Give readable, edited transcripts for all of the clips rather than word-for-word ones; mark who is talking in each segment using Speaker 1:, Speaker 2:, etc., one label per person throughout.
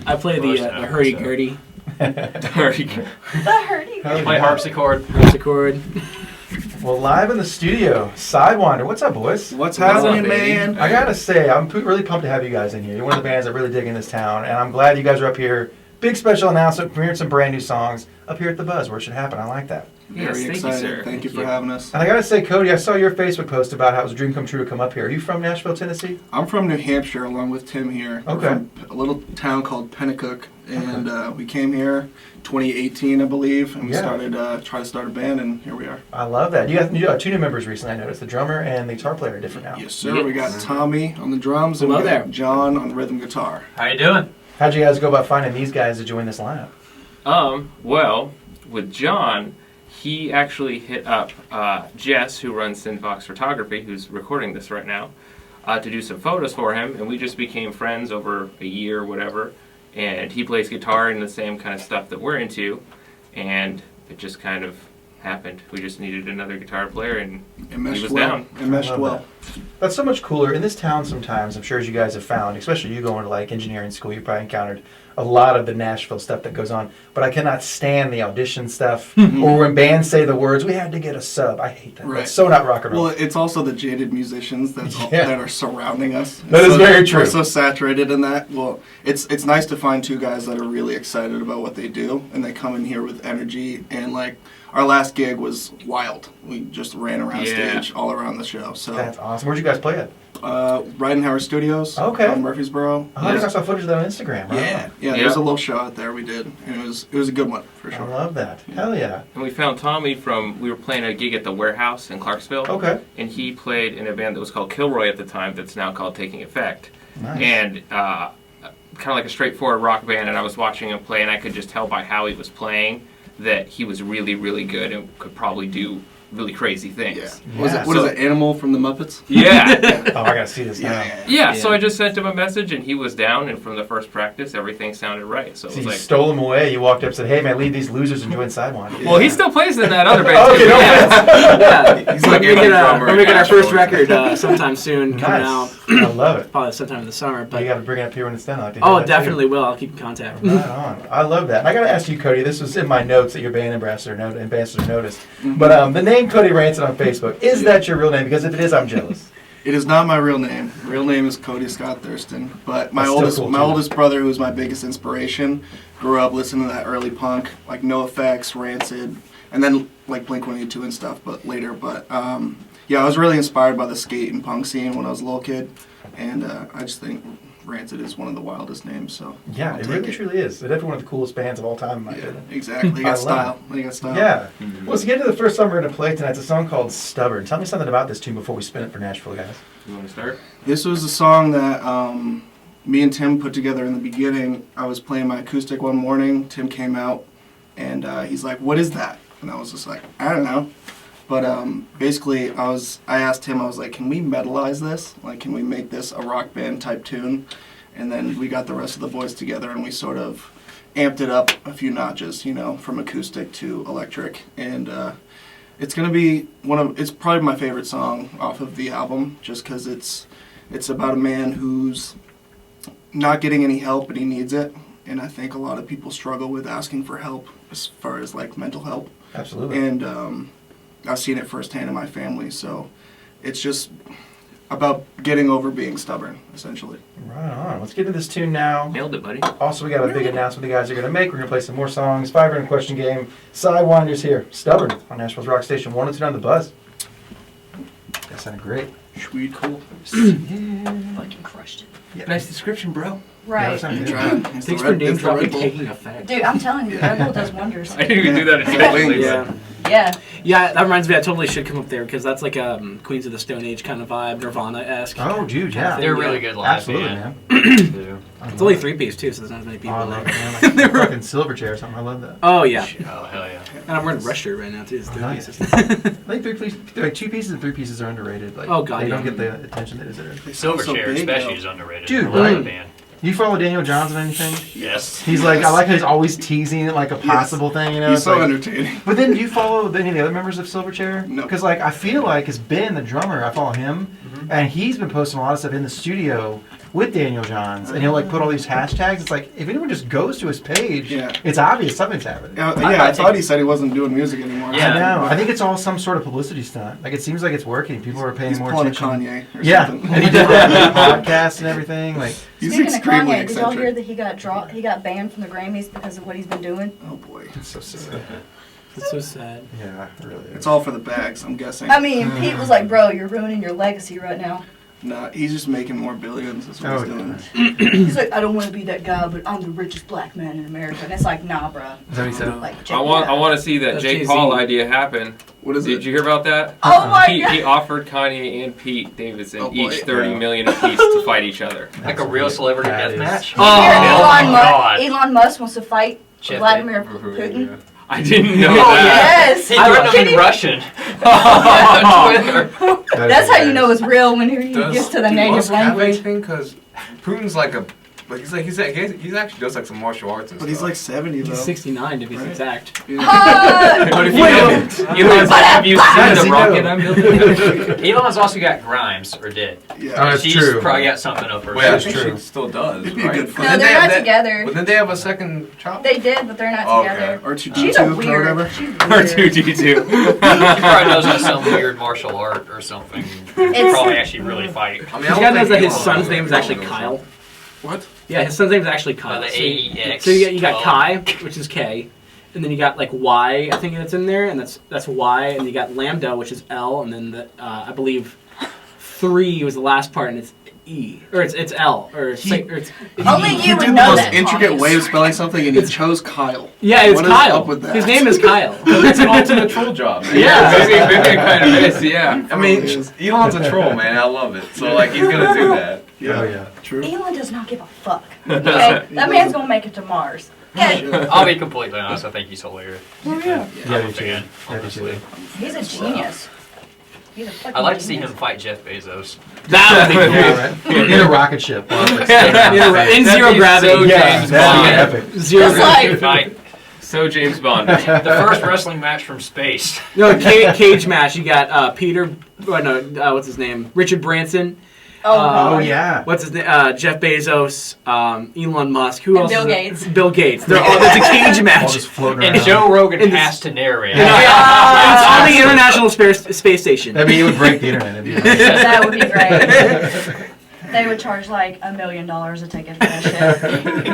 Speaker 1: I play the hurdy-gurdy.
Speaker 2: The hurdy-gurdy.
Speaker 3: Play harpsichord.
Speaker 1: Harpsichord.
Speaker 4: Well, live in the studio, Sydewynder. What's up, boys?
Speaker 5: What's happening, man?
Speaker 4: I gotta say, I'm really pumped to have you guys in here. You're one of the bands that really dig in this town, and I'm glad you guys are up here. Big special announcement, premiering some brand new songs up here at the Buzz, where it should happen. I like that.
Speaker 5: Very excited.
Speaker 3: Sir.
Speaker 5: Thank you for having us.
Speaker 4: And I gotta say, Cody, I saw your Facebook post about how it was a dream come true to come up here. Are you from Nashville, Tennessee?
Speaker 5: I'm from New Hampshire, along with Tim here.
Speaker 4: Okay.
Speaker 5: We're from a little town called Pennacook, and we came here 2018, I believe, and we started try to start a band, and here we are.
Speaker 4: I love that. You got two new members recently. I noticed the drummer and the guitar player are different now.
Speaker 5: Yes, sir. We got Tommy on the drums, and we got John on rhythm guitar.
Speaker 3: How you doing?
Speaker 4: How'd you guys go about finding these guys to join this lineup?
Speaker 2: Well, with John, he actually hit up Jess, who runs Synnfox Photography, who's recording this right now, to do some photos for him, and we just became friends over a year or whatever, and he plays guitar and the same kind of stuff that we're into, and it just kind of happened. We just needed another guitar player, and he was down.
Speaker 5: It meshed well.
Speaker 4: That's so much cooler. In this town sometimes, I'm sure as you guys have found, especially you going to like engineering school, you probably encountered a lot of the Nashville stuff that goes on. But I cannot stand the audition stuff or when bands say the words, we had to get a sub. I hate that.
Speaker 5: Right.
Speaker 4: It's so not rock and roll.
Speaker 5: Well, it's also the jaded musicians that are surrounding us.
Speaker 4: That is very true.
Speaker 5: We're so saturated in that. Well, it's nice to find two guys that are really excited about what they do, and they come in here with energy. And like our last gig was wild. We just ran around stage all around the show. So
Speaker 4: that's awesome. Where'd you guys play it?
Speaker 5: Ridenhour Studios.
Speaker 4: Okay.
Speaker 5: In Murfreesboro.
Speaker 4: Oh, I saw footage of that on Instagram. Right?
Speaker 5: Yeah. There's a little show out there we did, and it was a good one for sure.
Speaker 4: I love that. Hell yeah.
Speaker 2: And we found Tommy we were playing a gig at the Warehouse in Clarksville.
Speaker 4: Okay.
Speaker 2: And he played in a band that was called Kilroy at the time that's now called Taking Effect.
Speaker 4: Nice.
Speaker 2: And kind of like a straightforward rock band, and I was watching him play, and I could just tell by how he was playing that he was really, really good and could probably do really crazy things.
Speaker 5: Yeah. What is it, Animal from the Muppets?
Speaker 2: Yeah.
Speaker 4: Oh, I gotta see this now.
Speaker 2: Yeah, so I just sent him a message, and he was down, and from the first practice, everything sounded right. So it was
Speaker 4: you
Speaker 2: like,
Speaker 4: stole him away. You walked up and said, hey, man, leave these losers and join Sydewynder.
Speaker 2: well, he still plays in that other band.
Speaker 4: Okay,
Speaker 2: too.
Speaker 4: no
Speaker 1: Yeah.
Speaker 3: He's like
Speaker 1: We're making our first record sometime soon, coming out.
Speaker 4: I love it.
Speaker 1: Probably sometime in the summer. But
Speaker 4: You got to bring it up here when it's done. I like to hear that,
Speaker 1: definitely
Speaker 4: too.
Speaker 1: will. I'll keep in contact.
Speaker 4: Right on. I love that. And I got to ask you, Cody, this was in my notes that your band ambassador noticed. But the name Cody Rancid on Facebook, is that your real name? Because if it is, I'm jealous.
Speaker 5: It is not my real name. Real name is Cody Scott Thurston. But my oldest brother, who was my biggest inspiration, grew up listening to that early punk, like NoFX, Rancid, and then like Blink-182 and stuff. But later, I was really inspired by the skate and punk scene when I was a little kid, and I just think Rancid is one of the wildest names. So
Speaker 4: Yeah, it really truly is. It's definitely one of the coolest bands of all time, in my opinion.
Speaker 5: Exactly. They got style.
Speaker 4: Yeah. Well, to get to the first song we're going to play tonight, it's a song called Stubborn. Tell me something about this tune before we spin it for Nashville, guys.
Speaker 2: You want to start?
Speaker 5: This was a song that me and Tim put together in the beginning. I was playing my acoustic one morning. Tim came out, and he's like, "What is that?" And I was just like, "I don't know." But basically, I asked him, I was like, "Can we metalize this? Like, can we make this a rock band type tune?" And then we got the rest of the boys together, and we sort of amped it up a few notches, from acoustic to electric. And it's gonna be it's probably my favorite song off of the album, just because it's about a man who's not getting any help, but he needs it. And I think a lot of people struggle with asking for help as far as like mental help.
Speaker 4: Absolutely.
Speaker 5: And I've seen it firsthand in my family, so it's just about getting over being stubborn, essentially.
Speaker 4: Right on. Let's get into this tune now.
Speaker 2: Nailed it, buddy.
Speaker 4: Also, we got a big announcement the guys are going to make. We're going to play some more songs. 5-round question game. Sydewinder's here. Stubborn on Nashville's Rock Station 102 on the Buzz. That sounded great.
Speaker 5: Sweet, cool.
Speaker 6: Fucking crushed it.
Speaker 4: Yeah.
Speaker 2: Nice description, bro.
Speaker 6: Right.
Speaker 1: Thanks for name dropping Taking Effect.
Speaker 6: Dude, I'm telling you, Red Bull does wonders.
Speaker 2: I didn't even do that intentionally.
Speaker 6: Yeah.
Speaker 1: Yeah, that reminds me, I totally should come up there because that's like a Queens of the Stone Age kind of vibe, Nirvana-esque.
Speaker 4: Oh, dude, yeah.
Speaker 3: They're really good live.
Speaker 4: Absolutely,
Speaker 3: band.
Speaker 4: man.
Speaker 1: It's only 3-piece too, so there's not as many people
Speaker 4: I
Speaker 1: in
Speaker 4: love
Speaker 1: there.
Speaker 4: it, man. Like fucking Silverchair or something. I love that.
Speaker 1: Oh, yeah.
Speaker 3: Oh, hell yeah.
Speaker 1: And I'm wearing a Rush shirt right now too. It's 3
Speaker 4: Nice.
Speaker 1: pieces.
Speaker 4: I think 2 pieces and 3 pieces are underrated. Like,
Speaker 1: Oh, God,
Speaker 4: they don't
Speaker 1: yeah.
Speaker 4: get the attention they deserve.
Speaker 3: Silverchair
Speaker 5: big,
Speaker 3: especially
Speaker 5: though.
Speaker 3: is underrated.
Speaker 4: Dude,
Speaker 3: Really
Speaker 4: right.
Speaker 3: good band.
Speaker 4: You follow Daniel Johns on anything?
Speaker 3: Yes.
Speaker 4: He's like, I like how he's always teasing it like a possible thing,
Speaker 5: He's
Speaker 4: It's
Speaker 5: so
Speaker 4: like,
Speaker 5: entertaining.
Speaker 4: But then do you follow any of the other members of Silverchair?
Speaker 5: No.
Speaker 4: Because like I feel like as Ben, the drummer, I follow him, and he's been posting a lot of stuff in the studio with Daniel Johns, and he'll like put all these hashtags. It's like if anyone just goes to his page,
Speaker 5: Yeah.
Speaker 4: it's obvious something's happening.
Speaker 5: I thought he said he wasn't doing music anymore.
Speaker 3: Yeah.
Speaker 4: I know. I think it's all some sort of publicity stunt. Like it seems like it's working. People are paying
Speaker 5: He's
Speaker 4: more
Speaker 5: pulling a
Speaker 4: attention.
Speaker 5: Kanye or
Speaker 4: Yeah,
Speaker 5: something.
Speaker 4: and he did that podcast and everything. Like
Speaker 5: He's
Speaker 6: Speaking of
Speaker 5: extremely
Speaker 6: Kanye, did y'all hear
Speaker 5: eccentric.
Speaker 6: that he got banned from the Grammys because of what he's been doing?
Speaker 5: Oh boy.
Speaker 4: it's so sad.
Speaker 1: It's so sad.
Speaker 4: Yeah, it really is.
Speaker 5: It's all for the bags, I'm guessing.
Speaker 6: I mean, Pete was like, "Bro, you're ruining your legacy right now."
Speaker 5: Nah, he's just making more billions. That's what
Speaker 4: Oh,
Speaker 5: he's doing.
Speaker 6: He's like, "I don't want to be that guy, but I'm the richest black man in America." And it's like, "Nah, bro."
Speaker 4: Is that what he said?
Speaker 6: Like,
Speaker 2: I want to see that
Speaker 1: That's
Speaker 2: Jake
Speaker 1: Jay-Z.
Speaker 2: Paul idea happen.
Speaker 5: What is
Speaker 2: Did
Speaker 5: it?
Speaker 2: you hear about that?
Speaker 6: Oh my
Speaker 2: He
Speaker 6: god!
Speaker 2: offered Kanye and Pete Davidson
Speaker 5: Oh, boy.
Speaker 2: each $30 million apiece to fight each other.
Speaker 3: Like a real celebrity
Speaker 4: That
Speaker 3: death
Speaker 4: is-
Speaker 3: match.
Speaker 1: Oh,
Speaker 6: Elon,
Speaker 3: God.
Speaker 6: Elon Musk wants to fight
Speaker 3: Jeff
Speaker 6: Vladimir
Speaker 3: Bezos.
Speaker 6: Putin.
Speaker 2: I didn't know
Speaker 6: Oh
Speaker 2: that.
Speaker 6: yes!
Speaker 3: He threatened him in Russian on Twitter.
Speaker 6: That's how you know it's real when he gets to the native
Speaker 7: Musk have
Speaker 6: language.
Speaker 7: anything? Because Putin's like a, like he's actually does like some martial arts and
Speaker 5: But he's
Speaker 7: stuff.
Speaker 5: like 70 though.
Speaker 1: He's 69 to be
Speaker 5: Right.
Speaker 1: exact.
Speaker 6: Ah!
Speaker 7: But if
Speaker 2: Have you
Speaker 4: How
Speaker 2: seen
Speaker 4: does
Speaker 2: the
Speaker 4: he
Speaker 2: rocket
Speaker 4: know?
Speaker 2: I'm building?
Speaker 3: Elon's also got Grimes, or did.
Speaker 5: Yeah.
Speaker 4: Oh, that's
Speaker 3: She's
Speaker 4: true.
Speaker 3: probably got something up her
Speaker 7: Well, yeah, I
Speaker 3: sleeve.
Speaker 7: think
Speaker 4: true.
Speaker 7: she still does,
Speaker 5: It'd be a
Speaker 7: right?
Speaker 5: good
Speaker 7: But
Speaker 5: fight.
Speaker 6: No,
Speaker 7: then
Speaker 6: they're
Speaker 7: they
Speaker 6: not
Speaker 7: have that-
Speaker 6: together.
Speaker 7: But then they have a second child.
Speaker 6: They did, but they're not
Speaker 7: Okay.
Speaker 6: together.
Speaker 5: Or 2
Speaker 6: She's a
Speaker 5: or
Speaker 6: weird.
Speaker 5: whatever.
Speaker 6: She's
Speaker 2: Or
Speaker 6: weird.
Speaker 2: 2G2.
Speaker 3: She probably knows how some weird martial art or something.
Speaker 6: It's-
Speaker 3: Probably actually really fight.
Speaker 7: I mean,
Speaker 1: This
Speaker 7: I
Speaker 1: guy
Speaker 7: don't
Speaker 1: knows
Speaker 7: think
Speaker 1: that his
Speaker 7: Elon
Speaker 1: son's
Speaker 7: knows
Speaker 1: name is
Speaker 7: what
Speaker 1: actually
Speaker 7: goes on.
Speaker 1: Kyle.
Speaker 5: What?
Speaker 1: Yeah, his son's name is actually Kyle.
Speaker 3: the
Speaker 1: So
Speaker 3: AEX.
Speaker 1: you got
Speaker 3: 12.
Speaker 1: Kai, which is K, and then you got like Y, I think that's in there, and that's Y, and you got Lambda, which is L, and then the I believe 3 was the last part, and it's E, or it's L, or it's
Speaker 6: Only
Speaker 5: He
Speaker 6: you would
Speaker 5: did the
Speaker 6: know
Speaker 5: most
Speaker 6: that.
Speaker 5: intricate
Speaker 6: Thomas.
Speaker 5: way of spelling something, and he chose Kyle.
Speaker 1: yeah, it's
Speaker 5: What is
Speaker 1: Kyle.
Speaker 5: up with that?
Speaker 1: His name is Kyle.
Speaker 7: It's an ultimate troll job. Man.
Speaker 1: Yeah.
Speaker 2: Maybe it kind of is, yeah.
Speaker 7: I mean, Elon's a troll, man. I love it. So like, he's gonna do that.
Speaker 4: Oh yeah.
Speaker 5: True.
Speaker 6: Elon does not give a fuck. Okay, that man's gonna make it to Mars. Okay,
Speaker 3: I'll be completely honest. I think he's hilarious.
Speaker 5: Oh, yeah.
Speaker 4: Yeah,
Speaker 3: I'm
Speaker 4: me
Speaker 3: a
Speaker 4: too.
Speaker 3: fan,
Speaker 4: Yeah, me
Speaker 3: honestly.
Speaker 4: too.
Speaker 6: he's a genius. He's a fucking
Speaker 3: I'd like to see
Speaker 6: genius.
Speaker 3: him fight Jeff Bezos.
Speaker 1: That would be cool.
Speaker 4: Yeah, right. In a rocket ship.
Speaker 1: In
Speaker 2: That'd
Speaker 1: zero
Speaker 2: be
Speaker 1: gravity.
Speaker 2: so
Speaker 4: Yeah,
Speaker 2: James
Speaker 4: that'd be
Speaker 2: Bond.
Speaker 4: epic.
Speaker 1: Zero
Speaker 6: Just
Speaker 1: gravity.
Speaker 6: like-
Speaker 3: Fight
Speaker 2: So James Bond.
Speaker 3: the first wrestling match from space.
Speaker 1: No, cage match. You got Peter. What's his name? Richard Branson.
Speaker 6: Oh,
Speaker 1: Oh,
Speaker 6: God.
Speaker 4: Oh yeah.
Speaker 1: What's his name? Jeff Bezos. Elon Musk. Who
Speaker 6: And
Speaker 1: else?
Speaker 6: Bill
Speaker 1: is it?
Speaker 6: Gates.
Speaker 1: Bill Gates. That's a cage
Speaker 4: All
Speaker 1: match.
Speaker 4: just floating
Speaker 3: And
Speaker 4: around.
Speaker 3: Joe Rogan
Speaker 1: In this-
Speaker 3: has to narrate.
Speaker 1: It's on the International Space Station.
Speaker 4: I mean, it would break the internet. It'd be amazing.
Speaker 6: That would be great. They would charge like $1 million a ticket for that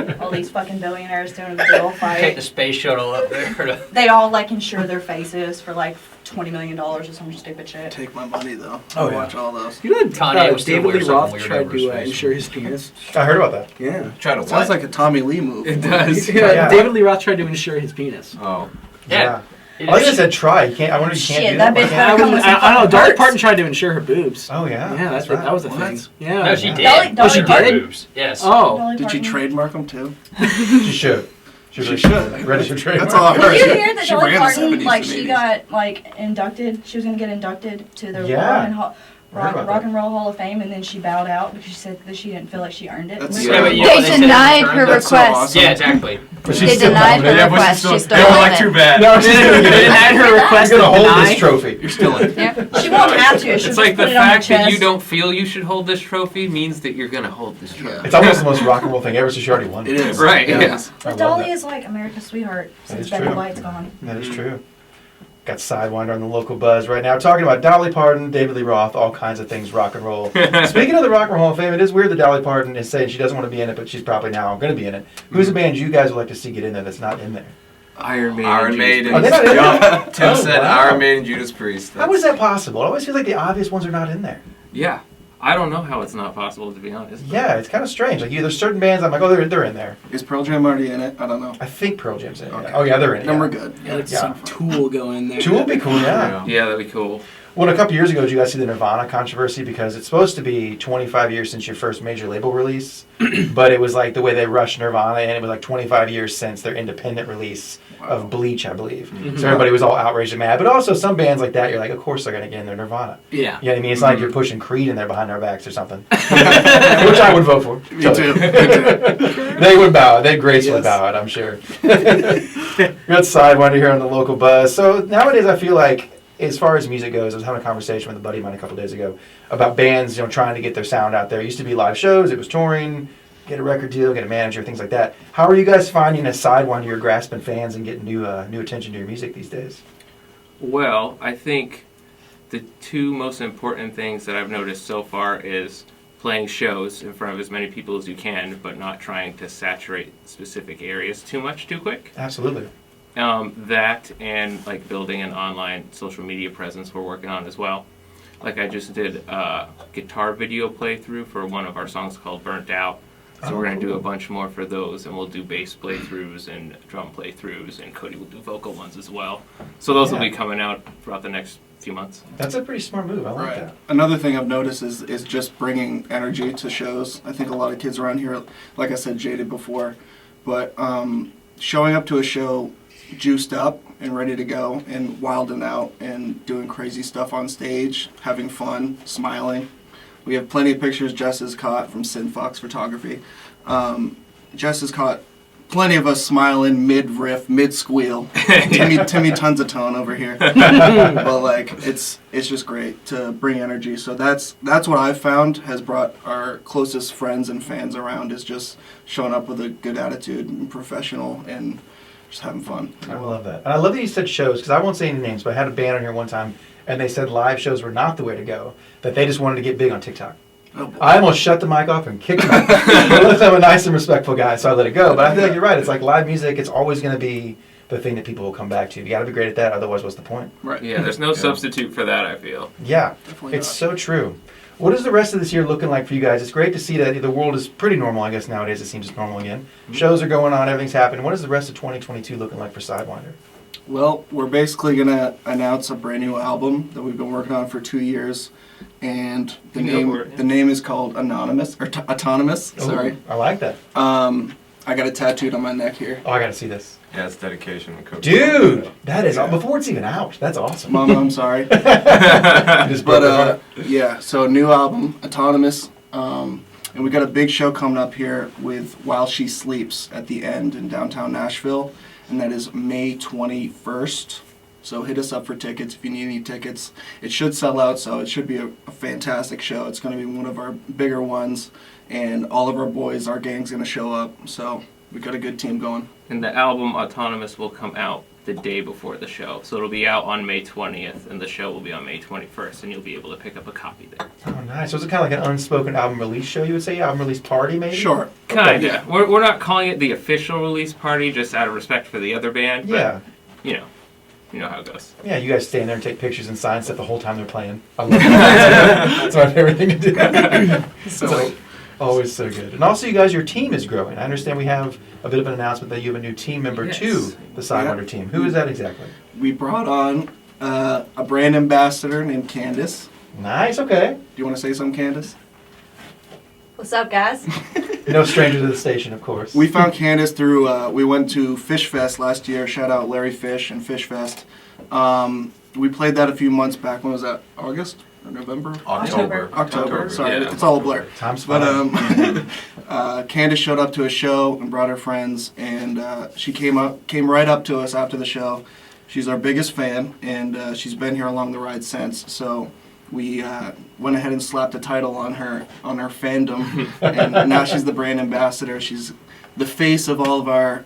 Speaker 6: shit. All these fucking billionaires doing a big old
Speaker 3: Take
Speaker 6: fight.
Speaker 3: the space shuttle up there.
Speaker 6: They all like insure their faces for like $20 million or some stupid shit.
Speaker 5: Take my money though.
Speaker 4: Oh,
Speaker 5: I'll
Speaker 4: yeah.
Speaker 5: watch all those.
Speaker 1: You know that
Speaker 3: Kanye would still
Speaker 1: David
Speaker 3: wear
Speaker 1: Lee
Speaker 3: something
Speaker 1: Roth
Speaker 3: weird
Speaker 1: tried
Speaker 3: over
Speaker 1: to
Speaker 3: his face.
Speaker 1: insure his penis?
Speaker 4: I heard about that.
Speaker 1: Yeah.
Speaker 7: Try to
Speaker 5: Sounds
Speaker 7: what?
Speaker 5: like a Tommy Lee move.
Speaker 2: It does.
Speaker 4: Yeah.
Speaker 1: David Lee Roth tried to insure his penis.
Speaker 7: Oh.
Speaker 3: Yeah.
Speaker 4: I like I said, try. You can't. I wonder if you can't
Speaker 6: Shit,
Speaker 4: do
Speaker 6: that
Speaker 4: that.
Speaker 6: bitch
Speaker 4: Why
Speaker 6: better
Speaker 4: can't-
Speaker 6: come with some
Speaker 1: I don't know.
Speaker 6: fucking
Speaker 1: Dolly
Speaker 6: parts.
Speaker 1: Parton tried to insure her boobs.
Speaker 4: Oh yeah.
Speaker 1: Yeah, that was a
Speaker 5: What?
Speaker 1: thing. Yeah.
Speaker 3: No, she
Speaker 4: Yeah.
Speaker 3: did.
Speaker 6: Dolly-
Speaker 3: Oh, she
Speaker 6: Dolly
Speaker 3: did.
Speaker 6: Parton?
Speaker 3: Boobs. Yes.
Speaker 1: Oh.
Speaker 6: Dolly
Speaker 5: Did she
Speaker 6: Parton.
Speaker 5: trademark them too?
Speaker 4: She should.
Speaker 5: She should.
Speaker 4: Register trademark.
Speaker 5: That's all I heard.
Speaker 6: Did you hear that
Speaker 5: She
Speaker 6: Dolly
Speaker 5: ran the
Speaker 6: Parton,
Speaker 5: 70s
Speaker 6: like,
Speaker 5: and
Speaker 6: she
Speaker 5: 80s.
Speaker 6: got, like, inducted? She was going to get inducted to the
Speaker 4: Yeah. Heard about
Speaker 6: Rock
Speaker 4: that.
Speaker 6: and Roll Hall of Fame, and then she bowed out because she said that she didn't feel like she earned it.
Speaker 5: That's
Speaker 3: Yeah, but you know
Speaker 8: They
Speaker 3: what said
Speaker 8: denied
Speaker 3: at the
Speaker 8: her
Speaker 3: time?
Speaker 5: That's so
Speaker 8: request.
Speaker 5: awesome.
Speaker 3: Yeah, exactly.
Speaker 4: But she's
Speaker 8: They
Speaker 4: still
Speaker 8: denied her
Speaker 4: nominated.
Speaker 8: request. She's still
Speaker 7: They were
Speaker 8: in
Speaker 7: like
Speaker 8: it.
Speaker 7: too bad.
Speaker 4: No, she's still
Speaker 1: They denied her request
Speaker 4: You're
Speaker 1: to
Speaker 4: gonna hold
Speaker 1: deny.
Speaker 4: this trophy.
Speaker 5: You're still in.
Speaker 6: She won't have to. She'll
Speaker 2: It's
Speaker 6: just
Speaker 2: like
Speaker 6: put
Speaker 2: the
Speaker 6: it on her
Speaker 2: fact that you
Speaker 6: chest.
Speaker 2: don't feel you should hold this trophy means that you're gonna hold this trophy.
Speaker 4: It's almost the most rock and roll thing ever. So she already won.
Speaker 5: It is.
Speaker 2: Right,
Speaker 5: Yeah.
Speaker 2: yes.
Speaker 4: I
Speaker 6: But
Speaker 4: love
Speaker 6: Dolly
Speaker 4: that.
Speaker 6: is like America's sweetheart
Speaker 4: That
Speaker 6: since
Speaker 4: is
Speaker 6: Betty
Speaker 4: true.
Speaker 6: White's gone.
Speaker 4: That is true. Got Sydewynder on the local buzz right now. Talking about Dolly Parton, David Lee Roth, all kinds of things rock and roll. Speaking of the Rock and Roll Hall of Fame, it is weird that Dolly Parton is saying she doesn't want to be in it, but she's probably now going to be in it. Who's a band you guys would like to see get in there that's not in there?
Speaker 2: Iron Maiden.
Speaker 7: Iron Maiden.
Speaker 4: Are they not in
Speaker 7: Yup.
Speaker 4: there?
Speaker 7: Tim
Speaker 4: Oh,
Speaker 7: said
Speaker 4: wow.
Speaker 7: Iron Maiden, Judas Priest.
Speaker 4: How is that possible? I always feel like the obvious ones are not in there.
Speaker 2: Yeah. I don't know how it's not possible, to be honest.
Speaker 4: Yeah, it's kind of strange. Like there's certain bands I'm like, oh, they're in there.
Speaker 5: Is Pearl Jam already in it? I don't know.
Speaker 4: I think Pearl Jam's in it.
Speaker 5: Okay.
Speaker 4: Oh yeah, they're in it.
Speaker 5: Then
Speaker 4: yeah.
Speaker 5: we're good.
Speaker 1: Yeah, like
Speaker 4: Yeah.
Speaker 1: some Tool go in there.
Speaker 4: Tool would be cool, yeah.
Speaker 2: Yeah, that'd be cool.
Speaker 4: Well, a couple years ago, did you guys see the Nirvana controversy? Because it's supposed to be 25 years since your first major label release, but it was like the way they rushed Nirvana, and it was like 25 years since their independent release of Bleach, I believe. So everybody was all outraged and mad. But also, some bands like that, you're like, of course they're going to get in their Nirvana.
Speaker 1: Yeah.
Speaker 4: You know what I mean? It's like you're pushing Creed in there behind our backs or something. Which I would vote for.
Speaker 5: Me too. Me too.
Speaker 4: They would bow. They'd gracefully
Speaker 5: Yes.
Speaker 4: bow it, I'm sure. We got Sydewynder here on the local buzz. So nowadays, I feel like as far as music goes, I was having a conversation with a buddy of mine a couple days ago about bands, trying to get their sound out there. It used to be live shows, it was touring, get a record deal, get a manager, things like that. How are you guys finding as Sydewynder you're grasping fans and getting new attention to your music these days?
Speaker 2: Well, I think the two most important things that I've noticed so far is playing shows in front of as many people as you can, but not trying to saturate specific areas too much too quick.
Speaker 4: Absolutely.
Speaker 2: That and like building an online social media presence we're working on as well. Like I just did a guitar video playthrough for one of our songs called Burnt Out. So we're going to do a bunch more for those, and we'll do bass playthroughs and drum playthroughs, and Cody will do vocal ones as well. So those will be coming out throughout the next few months.
Speaker 4: That's a pretty smart move. I like that.
Speaker 5: Another thing I've noticed is just bringing energy to shows. I think a lot of kids around here, like I said, jaded before, but showing up to a show juiced up and ready to go and wilding out and doing crazy stuff on stage, having fun, smiling. We have plenty of pictures Jess has caught from Synnfox photography. Jess has caught plenty of us smiling mid-riff, mid-squeal. Timmy tons of tone over here. But like it's just great to bring energy. So that's what I've found has brought our closest friends and fans around, is just showing up with a good attitude and professional and just having fun.
Speaker 4: I love that. And I love that you said shows, because I won't say any names, but I had a band on here one time, and they said live shows were not the way to go, that they just wanted to get big on TikTok.
Speaker 5: Oh,
Speaker 4: I almost shut the mic off and kicked him out. But I'm a nice and respectful guy, so I let it go. But I feel like you're right. It's like live music, it's always going to be the thing that people will come back to. You got to be great at that, otherwise what's the point?
Speaker 5: Right.
Speaker 2: Yeah, there's no substitute for that, I feel.
Speaker 4: Yeah,
Speaker 5: Definitely
Speaker 4: it's
Speaker 5: not.
Speaker 4: so true. What is the rest of this year looking like for you guys? It's great to see that the world is pretty normal, I guess nowadays it seems it's normal again. Shows are going on, everything's happening. What is the rest of 2022 looking like for Sydewynder?
Speaker 5: Well, we're basically going to announce a brand new album that we've been working on for 2 years, and the name is called Autonomous. Sorry.
Speaker 4: Ooh, I like that.
Speaker 5: I got it tattooed on my neck here.
Speaker 4: Oh, I got to see this.
Speaker 7: Yeah, it's dedication and coaching.
Speaker 4: Dude, that is before it's even out. That's awesome.
Speaker 5: Mama, I'm sorry.
Speaker 4: Just broke my heart.
Speaker 5: Yeah, so new album, Autonomous. And we got a big show coming up here with While She Sleeps at the end in downtown Nashville, and that is May 21st. So hit us up for tickets if you need any tickets. It should sell out, so it should be a fantastic show. It's going to be one of our bigger ones, and all of our boys, our gang's going to show up. So we got a good team going.
Speaker 2: And the album Autonomous will come out the day before the show. So it'll be out on May 20th, and the show will be on May 21st, and you'll be able to pick up a copy there.
Speaker 4: Oh, nice. So is it kind of like an unspoken album release show, you would say? Album release party, maybe?
Speaker 5: Sure.
Speaker 2: Kinda. We're not calling it the official release party, just out of respect for the other band. But,
Speaker 4: Yeah.
Speaker 2: You know how it goes.
Speaker 4: Yeah, you guys stand there and take pictures and sign stuff the whole time they're playing. I love that. That's my favorite thing to do. So always so good. And also, you guys, your team is growing. I understand we have a bit of an announcement that you have a new team member
Speaker 2: Yes.
Speaker 4: to the Sydewynder team. Who is that exactly?
Speaker 5: We brought on a brand ambassador named Candace.
Speaker 4: Nice, okay.
Speaker 5: Do you want to say something, Candace?
Speaker 6: What's up, guys?
Speaker 4: No stranger to the station, of course.
Speaker 5: We found Candace through, we went to Fish Fest last year. Shout out Larry Fish and Fish Fest. We played that a few months back. When was that? August or November? October. Sorry,
Speaker 2: Yeah.
Speaker 5: it's all a blur.
Speaker 4: Time's
Speaker 5: But
Speaker 4: flying.
Speaker 5: Candace showed up to a show and brought her friends, and she came right up to us after the show. She's our biggest fan, and she's been here along the ride since. So we went ahead and slapped a title on her fandom, and now she's the brand ambassador. She's the face of all of our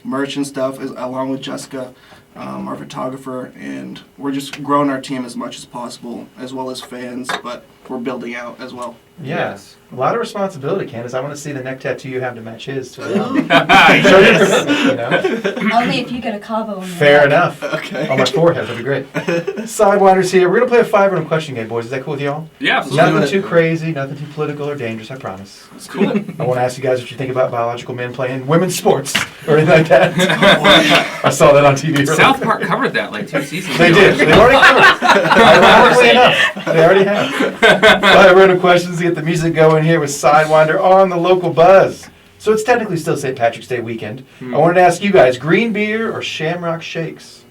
Speaker 5: merch and stuff, along with Jessica, our photographer, and we're just growing our team as much as possible, as well as fans, but we're building out as well.
Speaker 4: Yes. A lot of responsibility, Candace. I want to see the neck tattoo you have to match his. Show your commitment,
Speaker 6: Only if you get a Cabo on your
Speaker 4: Fair
Speaker 6: neck.
Speaker 4: enough.
Speaker 5: Okay.
Speaker 4: On my forehead, that'd be great. Sidewinders here. We're going to play a 5-round question game, boys. Is that cool with y'all?
Speaker 2: Yeah,
Speaker 5: Let's do
Speaker 4: Nothing
Speaker 5: it.
Speaker 4: too crazy, nothing too political or dangerous, I promise.
Speaker 5: It's cool.
Speaker 4: I want to ask you guys what you think about biological men playing women's sports or anything like that. I saw that on TV earlier.
Speaker 2: South Park covered that like 2 seasons
Speaker 4: They
Speaker 2: ago.
Speaker 4: did. They've already covered it. Ironically enough, they already have. 5 random questions to get the music going here with Sydewynder on the local buzz. So it's technically still St. Patrick's Day weekend. I wanted to ask you guys, green beer or Shamrock Shakes?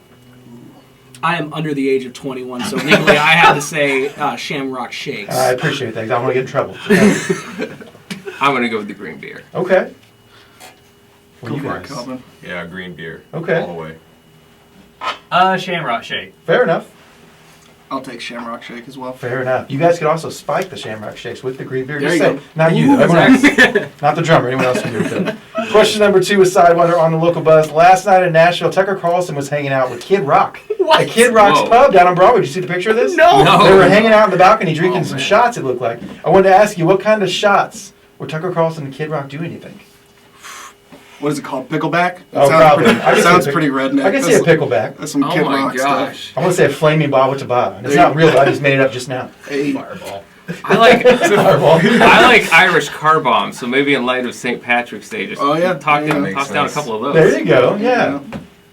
Speaker 1: I am under the age of 21, so legally I have to say Shamrock Shakes.
Speaker 4: I appreciate that 'cause I don't want to get in trouble.
Speaker 2: I'm going to go with the green beer.
Speaker 4: Okay. What
Speaker 5: Go
Speaker 4: do you
Speaker 5: for it,
Speaker 4: guys?
Speaker 5: Calvin.
Speaker 7: Yeah, green beer.
Speaker 4: Okay.
Speaker 7: All the way.
Speaker 3: Shamrock Shake.
Speaker 4: Fair enough.
Speaker 5: I'll take Shamrock Shake as well.
Speaker 4: Fair enough. You guys could also spike the Shamrock Shakes with the green beer.
Speaker 1: There
Speaker 4: Just
Speaker 1: you
Speaker 4: say,
Speaker 1: go.
Speaker 4: not you,
Speaker 1: Ooh,
Speaker 4: everyone else. Not the drummer. Anyone else can do it. Though. Question number 2 with Sydewynder on the local buzz. Last night in Nashville, Tucker Carlson was hanging out with Kid Rock.
Speaker 1: What?
Speaker 4: At Kid Rock's
Speaker 2: Whoa.
Speaker 4: pub down on Broadway. Did you see the picture of this?
Speaker 1: No.
Speaker 4: They were hanging out in the balcony drinking some
Speaker 2: man.
Speaker 4: shots, it looked like. I wanted to ask you, what kind of shots were Tucker Carlson and Kid Rock doing, you think?
Speaker 5: What is it called? Pickleback?
Speaker 4: Oh, probably. I
Speaker 5: Pretty,
Speaker 4: can see
Speaker 5: sounds
Speaker 4: a
Speaker 5: pretty redneck.
Speaker 4: I can see a pickleback.
Speaker 5: That's some
Speaker 2: Oh
Speaker 5: Kid
Speaker 2: my
Speaker 5: Rock stuff.
Speaker 2: gosh.
Speaker 4: I want to say a flaming baba to baba. It's
Speaker 5: There
Speaker 4: not
Speaker 5: you-
Speaker 4: real, though. I just made it up just now.
Speaker 5: Hey,
Speaker 3: Fireball.
Speaker 2: I like
Speaker 4: Fireball.
Speaker 2: I like Irish car bombs, so maybe in light of St. Patrick's Day, just
Speaker 5: Oh, yeah.
Speaker 2: toss
Speaker 5: Yeah.
Speaker 2: down
Speaker 7: Makes
Speaker 2: a
Speaker 7: sense.
Speaker 2: couple of those.
Speaker 4: There you go. Yeah.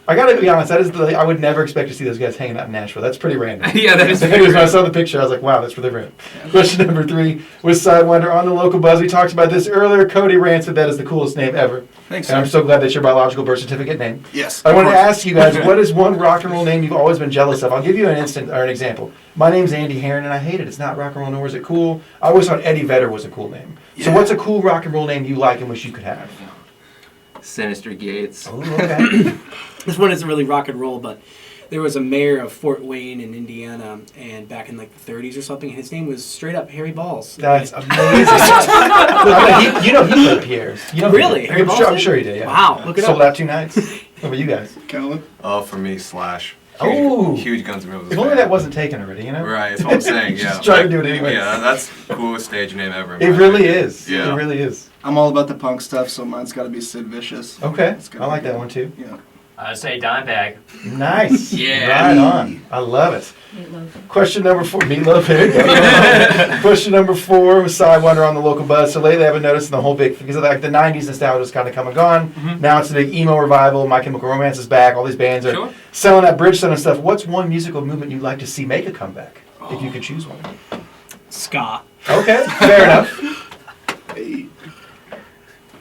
Speaker 4: I gotta be honest. That is I would never expect to see those guys hanging out in Nashville. That's pretty random.
Speaker 2: Yeah, that is
Speaker 4: The thing is, when I saw the picture, I was like, wow, that's really random. Question number 3 with Sydewynder on the local buzz. We talked about this earlier. Cody Rancid, that is the coolest name ever.
Speaker 5: Thanks,
Speaker 4: And I'm
Speaker 5: sir.
Speaker 4: so glad that's your biological birth certificate name.
Speaker 5: Yes.
Speaker 4: I
Speaker 5: of
Speaker 4: want to
Speaker 5: course.
Speaker 4: ask you guys, what is one rock and roll name you've always been jealous of? I'll give you an example. My name's Andy Herrin, and I hate it. It's not rock and roll, nor is it cool. I always thought Eddie Vedder was a cool name. So
Speaker 5: Yeah.
Speaker 4: what's a cool rock and roll name you like and wish you could have?
Speaker 2: Sinister Gates.
Speaker 4: Oh, okay.
Speaker 1: This one isn't really rock and roll, but there was a mayor of Fort Wayne in Indiana, and back in like the 30s or something, and his name was straight up Harry Balls.
Speaker 4: That's amazing. I mean, you know he played Pierre's. You know
Speaker 1: Really?
Speaker 4: I'm sure, I'm sure he did, yeah.
Speaker 1: Wow, look it
Speaker 4: Sold
Speaker 1: up.
Speaker 4: out 2 nights. What about you guys?
Speaker 5: Calvin?
Speaker 7: Oh, for me, Slash.
Speaker 4: Oh.
Speaker 7: Huge Guns N' Roses.
Speaker 4: If only
Speaker 7: fan.
Speaker 4: that wasn't taken already, you know?
Speaker 7: Right, that's what I'm saying. Yeah.
Speaker 4: Just try to do it anyway.
Speaker 7: Yeah, that's the coolest stage name ever. in
Speaker 4: It
Speaker 7: my
Speaker 4: really
Speaker 7: opinion.
Speaker 4: is.
Speaker 7: Yeah.
Speaker 4: It really is.
Speaker 5: I'm all about the punk stuff, so mine's got to be Sid Vicious.
Speaker 4: Okay.
Speaker 5: It's gotta
Speaker 4: I like
Speaker 5: be
Speaker 4: that
Speaker 5: good.
Speaker 4: one too.
Speaker 5: Yeah.
Speaker 3: I'd say Dimebag.
Speaker 4: Nice.
Speaker 2: Yeah.
Speaker 4: Right on. I love it.
Speaker 6: Meatloaf.
Speaker 4: Question number 4. Meatloaf. There you go. Question number 4 with Sydewynder on the local buzz. So lately I've been noticing the whole big, because of like the 90s nostalgia has kind of come and gone.
Speaker 2: Mhm.
Speaker 4: Now it's a big emo revival. My Chemical Romance is back. All these bands are
Speaker 2: Sure.
Speaker 4: selling that Bridgestone and stuff. What's one musical movement you'd like to see make a comeback? If you could choose one.
Speaker 1: Ska.
Speaker 4: Okay. Fair enough.
Speaker 5: Hey.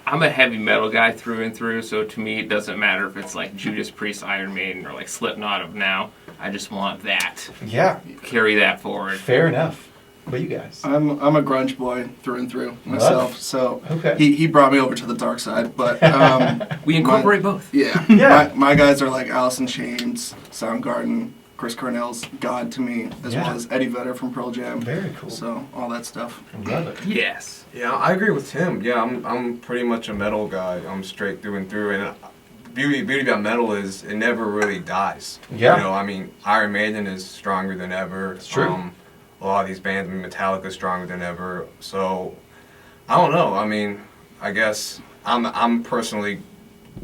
Speaker 2: I'm a heavy metal guy through and through, so to me it doesn't matter if it's like Judas Priest, Iron Maiden, or like Slipknot of now. I just want that.
Speaker 4: Yeah.
Speaker 2: Carry that forward.
Speaker 4: Fair enough. What you guys?
Speaker 5: I'm a grunge boy through and through myself, so
Speaker 4: Okay.
Speaker 5: he brought me over to the dark side. But
Speaker 2: We incorporate both.
Speaker 5: yeah,
Speaker 4: Yeah.
Speaker 5: My guys are like Alice in Chains, Soundgarden, Chris Cornell's God to me, as
Speaker 4: Yeah.
Speaker 5: well as Eddie Vedder from Pearl Jam.
Speaker 4: Very cool.
Speaker 5: So all that stuff.
Speaker 4: Love it.
Speaker 2: Yes.
Speaker 7: Yeah, I agree with Tim. Yeah, I'm pretty much a metal guy. I'm straight through and through. And beauty about metal is it never really dies.
Speaker 4: Yeah.
Speaker 7: You know, I mean, Iron Maiden is stronger than ever.
Speaker 4: It's true.
Speaker 7: A lot of these bands, I mean, Metallica's stronger than ever. So, I don't know. I mean, I guess I'm personally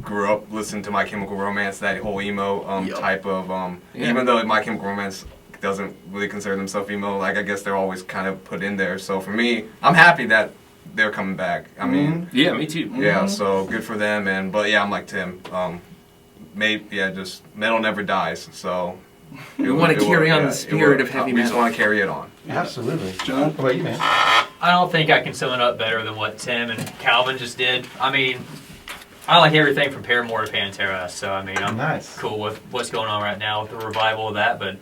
Speaker 7: grew up listening to My Chemical Romance, that whole emo
Speaker 5: Yup.
Speaker 7: type of
Speaker 2: Yeah.
Speaker 7: even though My Chemical Romance doesn't really consider themselves emo, like I guess they're always kind of put in there. So for me, I'm happy that they're coming back. I mean,
Speaker 2: Yeah, me too.
Speaker 7: yeah, so good for them. But yeah, I'm like Tim. Just metal never dies. So
Speaker 2: We want to carry on the spirit of heavy
Speaker 7: We just
Speaker 2: metal.
Speaker 7: want to carry it on.
Speaker 4: Absolutely.
Speaker 5: John?
Speaker 4: What about you, man?
Speaker 3: I don't think I can sum it up better than what Tim and Calvin just did. I mean, I like everything from Paramore to Pantera, so I mean, I'm
Speaker 4: Nice.
Speaker 3: cool with what's going on right now with the revival of that, but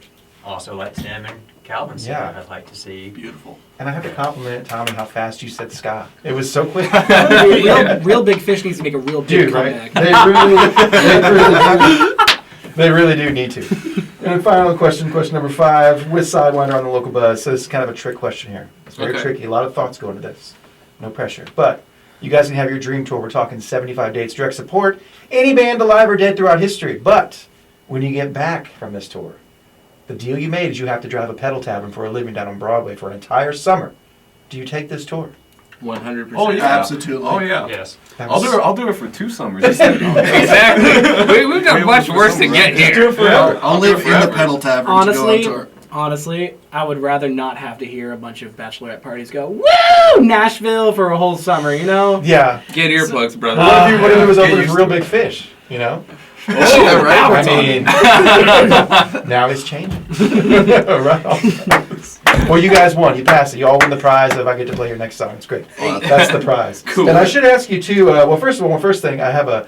Speaker 3: also like Tim and Calvin said,
Speaker 4: Yeah.
Speaker 3: I'd like to see.
Speaker 5: Beautiful.
Speaker 4: And I have to compliment Tommy how fast you said ska. It was so quick.
Speaker 1: real big fish needs to make a real big
Speaker 4: Dude, right?
Speaker 1: comeback.
Speaker 4: They really do need to. And final question number 5, with Sydewynder on the local buzz. So this is kind of a trick question here. It's very
Speaker 2: Okay.
Speaker 4: tricky. A lot of thoughts go into this. No pressure. But you guys can have your dream tour. We're talking 75 dates, direct support. Any band alive or dead throughout history. But when you get back from this tour, the deal you made is you have to drive a pedal tavern for a living down on Broadway for an entire summer. Do you take this tour?
Speaker 2: 100%.
Speaker 7: Oh yeah,
Speaker 5: Absolutely.
Speaker 7: Oh yeah.
Speaker 3: Yes.
Speaker 4: That
Speaker 7: I'll
Speaker 4: was-
Speaker 7: do it. I'll do it for 2 summers. Exactly.
Speaker 2: We've done much worse to get
Speaker 4: Just do
Speaker 2: here.
Speaker 4: it forever.
Speaker 5: I'll live in the pedal tavern
Speaker 1: Honestly,
Speaker 5: to go on tour.
Speaker 1: honestly, I would rather not have to hear a bunch of bachelorette parties go, woo, Nashville for a whole summer, you know?
Speaker 4: Yeah.
Speaker 2: Get earplugs, brother.
Speaker 4: What if it was
Speaker 7: Get
Speaker 4: open
Speaker 7: used
Speaker 4: for Real
Speaker 7: to
Speaker 4: Big Fish? You know?
Speaker 5: Yeah, right?
Speaker 4: I mean, now it's changing. Right on. Well, you guys won. You passed it. You all win the prize of I get to play your next song. It's great. That's the prize.
Speaker 2: Cool.
Speaker 4: And I should ask you too. Well, first of all, first thing I have a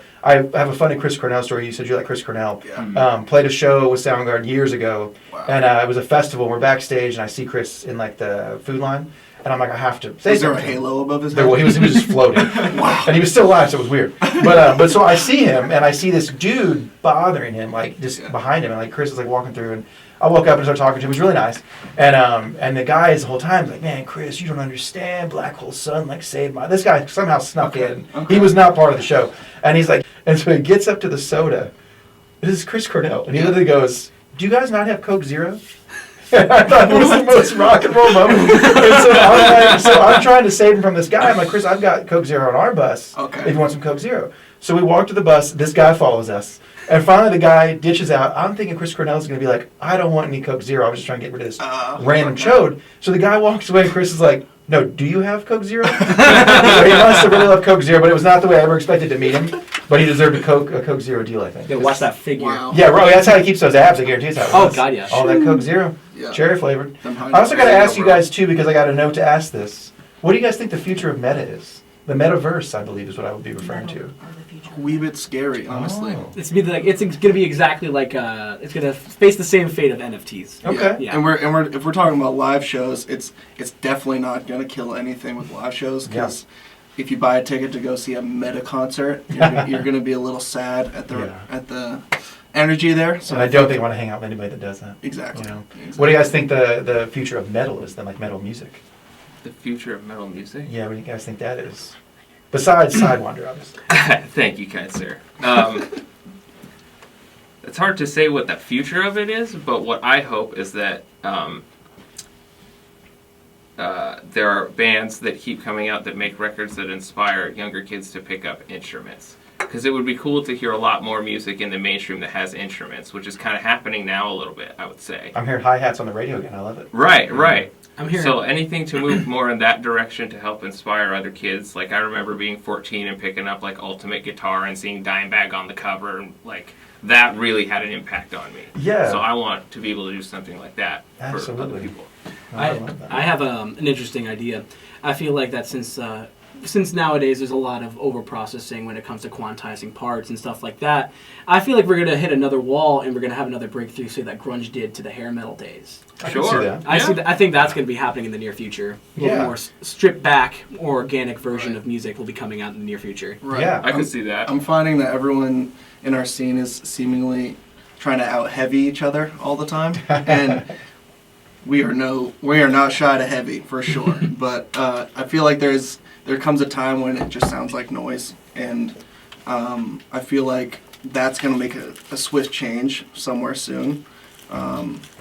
Speaker 4: funny Chris Cornell story. You said you like Chris Cornell.
Speaker 5: Yeah.
Speaker 4: Played a show with Soundgarden years ago,
Speaker 5: Wow.
Speaker 4: and it was a festival. We're backstage, and I see Chris in like the food line, And I'm like, I have to say
Speaker 5: Is there a
Speaker 4: something.
Speaker 5: halo above his
Speaker 4: There,
Speaker 5: head?
Speaker 4: well, he was just floating. Wow. And he was still alive, so it was weird. But so I see him, and I see this dude bothering him, like just behind him, and like Chris is like walking through, and I woke up and started talking to him. He was really nice, and the guy is the whole time like, man, Chris, you don't understand. Black Hole Sun like saved my. This guy somehow snuck in.
Speaker 5: Okay.
Speaker 4: He was not part of the show, and he's like, and so he gets up to the soda. This is Chris Cornell, and he literally goes, "Do you guys not have Coke Zero?" And I thought it was the most rock and roll moment. And so I'm trying to save him from this guy. I'm like, Chris, I've got Coke Zero on our bus.
Speaker 5: Okay.
Speaker 4: If you want some Coke Zero. So we walk to the bus. This guy follows us. And finally the guy ditches out. I'm thinking Chris Cornell's going to be like, I don't want any Coke Zero. I was just trying to get rid of this random chode. So the guy walks away and Chris is like, no, do you have Coke Zero? So he must have really loved Coke Zero, but it was not the way I ever expected to meet him. But he deserved a Coke Zero deal, I think.
Speaker 1: Yeah, watch that figure.
Speaker 5: Wow.
Speaker 4: Yeah, bro, that's how he keeps those abs. I guarantee it's how it
Speaker 1: Oh,
Speaker 4: was.
Speaker 1: God, yeah.
Speaker 4: All that Coke Zero.
Speaker 5: Yeah.
Speaker 4: Cherry flavored.
Speaker 5: Them high
Speaker 4: I also got to
Speaker 5: notes.
Speaker 4: ask you guys, too, because I got a note to ask this. What do you guys think the future of meta is? The metaverse, I believe, is what I would be referring to.
Speaker 5: A wee bit scary, honestly.
Speaker 4: Oh.
Speaker 1: It's gonna be exactly like it's gonna face the same fate of NFTs.
Speaker 4: Okay.
Speaker 1: Yeah.
Speaker 5: And if we're talking about live shows, it's definitely not gonna kill anything with live shows because if you buy a ticket to go see a meta concert, you're gonna be a little sad at the energy there. So
Speaker 4: And I don't think I want to hang out with anybody that does that.
Speaker 5: exactly.
Speaker 4: You know.
Speaker 5: Exactly.
Speaker 4: What do you guys think the future of metal is then, like metal music?
Speaker 2: The future of metal music.
Speaker 4: Yeah, what do you guys think that is? Besides Sydewynder, obviously.
Speaker 2: Thank you, kind sir. It's hard to say what the future of it is, but what I hope is that there are bands that keep coming out that make records that inspire younger kids to pick up instruments. Because it would be cool to hear a lot more music in the mainstream that has instruments, which is kind of happening now a little bit, I would say.
Speaker 4: I'm hearing hi-hats on the radio again. I love it.
Speaker 2: Right.
Speaker 1: I'm hearing.
Speaker 2: So anything to move more in that direction to help inspire other kids. Like I remember being 14 and picking up like Ultimate Guitar and seeing Dimebag on the cover, and like that really had an impact on me.
Speaker 4: Yeah.
Speaker 2: So I want to be able to do something like that for other
Speaker 4: Absolutely.
Speaker 2: people.
Speaker 4: I love that.
Speaker 1: I have an interesting idea. I feel like that since nowadays there's a lot of overprocessing when it comes to quantizing parts and stuff like that, I feel like we're going to hit another wall and we're going to have another breakthrough, say that grunge did to the hair metal days.
Speaker 4: I can see that.
Speaker 1: I think that's going to be happening in the near future. A little more stripped back, more organic version of music will be coming out in the near future.
Speaker 5: Right.
Speaker 4: Yeah.
Speaker 2: I can see that.
Speaker 5: I'm finding that everyone in our scene is seemingly trying to out heavy each other all the time, and we are not shy to heavy for sure. But I feel like there comes a time when it just sounds like noise, and I feel like that's gonna make a swift change somewhere soon.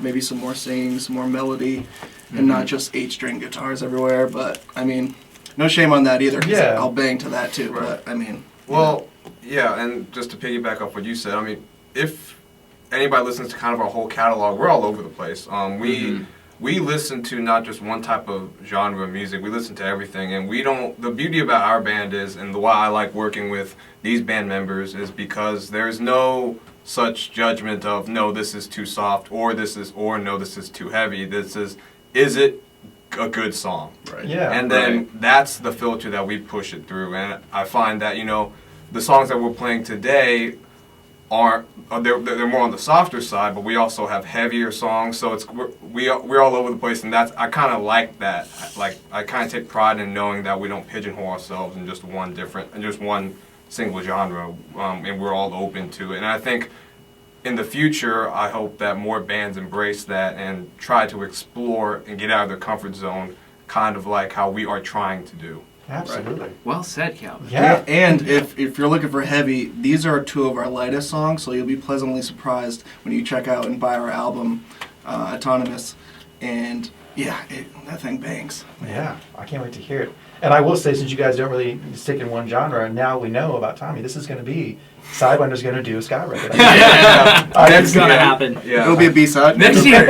Speaker 5: Maybe some more singing, some more melody, and not just 8-string guitars everywhere. But I mean, no shame on that either. 'Cause
Speaker 4: Yeah.
Speaker 5: I'll bang to that too.
Speaker 7: Right.
Speaker 5: But I mean,
Speaker 7: Well, yeah, and just to piggyback off what you said, I mean, if anybody listens to kind of our whole catalog, we're all over the place. We listen to not just one type of genre of music, we listen to everything, and the beauty about our band is, and why I like working with these band members is because there's no such judgment of, no, this is too soft, or no, this is too heavy. This is it a good song?
Speaker 5: right.
Speaker 4: Yeah.
Speaker 7: And then that's the filter that we push it through. And I find that, the songs that we're playing today they're more on the softer side, but we also have heavier songs. So we're all over the place, and I kind of like that. I kind of take pride in knowing that we don't pigeonhole ourselves in just one single genre, and we're all open to it. And I think in the future, I hope that more bands embrace that and try to explore and get out of their comfort zone, kind of like how we are trying to do.
Speaker 4: Absolutely.
Speaker 2: Well said, Calvin.
Speaker 4: Yeah.
Speaker 5: And if you're looking for heavy, these are 2 of our lightest songs, so you'll be pleasantly surprised when you check out and buy our album, Autonomous. And yeah, that thing bangs.
Speaker 4: Yeah, I can't wait to hear it. And I will say, since you guys don't really stick in one genre, now we know about Tommy. This is going to be Sidewinder's going to do a ska record.
Speaker 1: That's going to happen.
Speaker 7: Yeah.
Speaker 5: It'll be a B-side.
Speaker 2: Next year.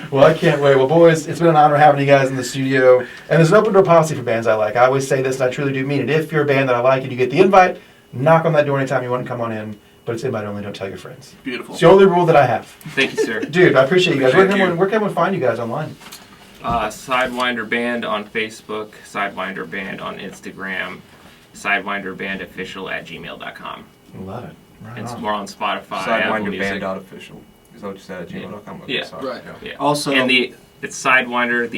Speaker 4: Well, I can't wait. Well, boys, it's been an honor having you guys in the studio. And there's an open door policy for bands I like. I always say this, and I truly do mean it. If you're a band that I like and you get the invite, knock on that door anytime you want to come on in. But it's invite only. Don't tell your friends.
Speaker 5: Beautiful.
Speaker 4: It's the only rule that I have.
Speaker 2: Thank you, sir.
Speaker 4: Dude, I appreciate you guys.
Speaker 7: Thank you.
Speaker 4: Where can we find you guys online?
Speaker 2: Sydewynder Band on Facebook, Sydewynder Band on Instagram, SidewinderBandOfficial@gmail.com.
Speaker 4: Love it. Right
Speaker 2: It's
Speaker 4: on.
Speaker 2: more on Spotify, Apple Music.
Speaker 7: Sidewinderband.official. Is that what you said at gmail.com?
Speaker 2: Yeah.
Speaker 7: Sorry.
Speaker 5: Right.
Speaker 2: Yeah.
Speaker 5: Also,
Speaker 2: And the It's Sydewynder.